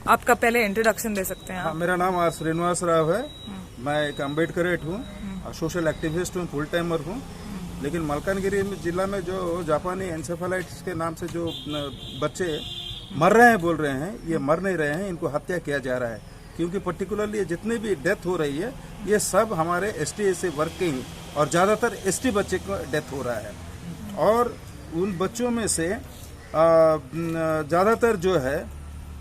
आपका पहले इंट्रोडक्शन दे सकते हैं हाँ, आप? मेरा नाम श्रीनिवास राव है। मैं एक अम्बेडकरेट हूँ, सोशल एक्टिविस्ट हूँ, फुल टाइमर हूँ। लेकिन मलकानगिरी जिला में जो जापानी एंसेफेलाइटिस के नाम से जो बच्चे मर रहे हैं, बोल रहे हैं, ये मर नहीं रहे हैं, इनको हत्या किया जा रहा है। क्योंकि पर्टिकुलरली जितनी भी डेथ हो रही है, ये सब हमारे ST वर्ग के ही, और ज़्यादातर ST बच्चे को डेथ हो रहा है। और उन बच्चों में से ज़्यादातर जो है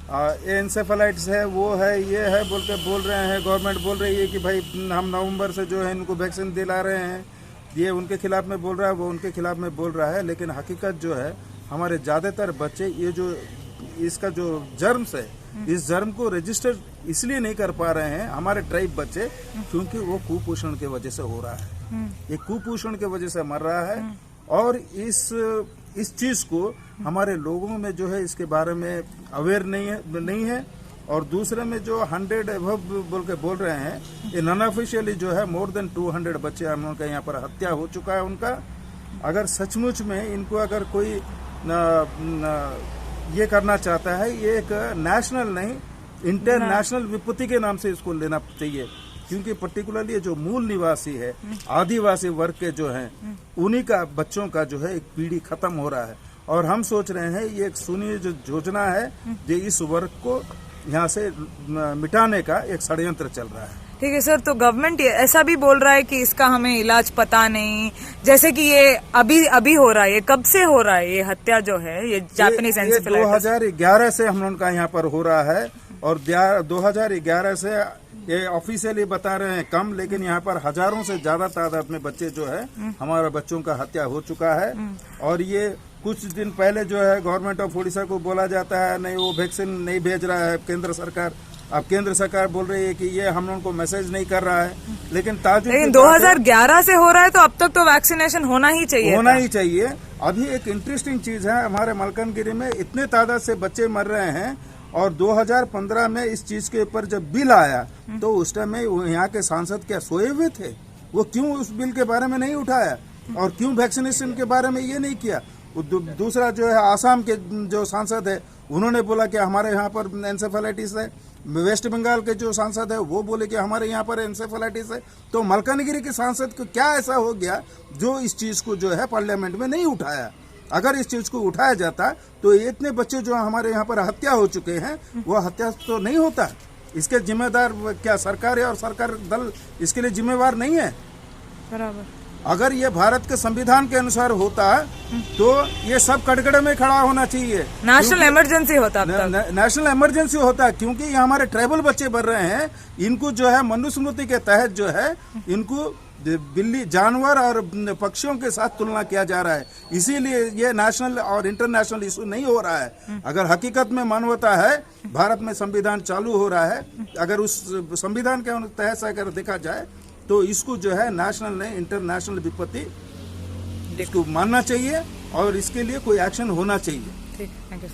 एंसेफेलाइटिस है, वो है, ये है बोल रहे हैं। गवर्नमेंट बोल रही है कि भाई हम नवंबर से जो है इनको वैक्सीन दिला रहे हैं। ये उनके खिलाफ में बोल रहा है, वो उनके खिलाफ में बोल रहा है। लेकिन हकीकत जो है, हमारे ज़्यादातर बच्चे ये जो इसका जो जर्म्स है, इस जर्म को रजिस्टर इसलिए नहीं कर पा रहे हैं हमारे ट्राइब बच्चे, क्योंकि वो कुपोषण की वजह से हो रहा है। ये कुपोषण की वजह से मर रहा है। और इस चीज को हमारे लोगों में जो है इसके बारे में अवेयर नहीं है। और दूसरे में जो 100 एबव बोल रहे हैं, ये नॉन ऑफिशियली जो है मोर देन 200 बच्चे हम लोगों का यहाँ पर हत्या हो चुका है उनका। अगर सचमुच में इनको अगर कोई ये करना चाहता है, ये एक नेशनल नहीं, इंटरनेशनल विपत्ति के नाम से इसको लेना चाहिए। क्योंकि पर्टिकुलरली जो मूल निवासी है, आदिवासी वर्ग के जो हैं, उन्हीं का बच्चों का जो है एक पीढ़ी खत्म हो रहा है। और हम सोच रहे हैं ये एक सुनी जो योजना है, जो इस वर्ग को यहाँ से मिटाने का एक षड्यंत्र चल रहा है। ठीक है सर, तो गवर्नमेंट ऐसा भी बोल रहा है कि इसका हमें इलाज पता नहीं, जैसे कि ये अभी हो रहा है। ये कब से हो रहा है ये हत्या जो है, ये जापानीज एंसेफेलाइटिस? 2011 से हम लोगों का यहाँ पर हो रहा है। और 2011 से ये ऑफिशियली बता रहे हैं कम, लेकिन यहाँ पर हजारों से ज्यादा तादाद में बच्चे जो है, हमारे बच्चों का हत्या हो चुका है। और ये कुछ दिन पहले जो है गवर्नमेंट ऑफ उड़ीसा को बोला जाता है नहीं, वो वैक्सीन नहीं भेज रहा है केंद्र सरकार। अब केंद्र सरकार बोल रही है कि ये हम लोगों को मैसेज नहीं कर रहा है। लेकिन 2011 से हो रहा है, तो अब तक तो वैक्सीनेशन होना ही चाहिए। अभी एक इंटरेस्टिंग चीज है, हमारे मलकानगिरी में इतने तादाद से बच्चे मर रहे हैं। और 2015 में इस चीज के ऊपर जब बिल आया, तो उस टाइम में यहाँ के सांसद क्या सोए हुए थे? वो क्यों उस बिल के बारे में नहीं उठाया, और क्यों वैक्सीनेशन के बारे में ये नहीं किया? दूसरा जो है आसाम के जो सांसद है, उन्होंने बोला कि हमारे यहाँ पर एंसेफेलाइटिस है। वेस्ट बंगाल के जो सांसद है, वो बोले कि हमारे यहाँ पर एंसेफेलाइटिस है। तो मलकानगिरी के सांसद को क्या ऐसा हो गया जो इस चीज को जो है पार्लियामेंट में नहीं उठाया? अगर इस चीज को उठाया जाता, तो इतने बच्चे जो हमारे यहाँ पर हत्या हो चुके हैं, वो हत्या तो नहीं होता। इसके जिम्मेदार क्या सरकार है, और सरकार दल इसके लिए जिम्मेवार नहीं है। बराबर। अगर ये भारत के संविधान के अनुसार होता, तो ये सब कटघरे में खड़ा होना चाहिए। नेशनल इमरजेंसी होता, नेशनल इमरजेंसी होता। क्योंकि ये हमारे ट्राइबल बच्चे बढ़ रहे हैं, इनको जो है मनुस्मृति के तहत जो है इनको बिल्ली, जानवर और पक्षियों के साथ तुलना किया जा रहा है। इसीलिए ये नेशनल और इंटरनेशनल इशू नहीं हो रहा है। अगर हकीकत में मानवता है, भारत में संविधान चालू हो रहा है, अगर उस संविधान के तहत से अगर देखा जाए, तो इसको जो है नेशनल नहीं, इंटरनेशनल विपत्ति इसको मानना चाहिए, और इसके लिए कोई एक्शन होना चाहिए। ठीक, थैंक यू।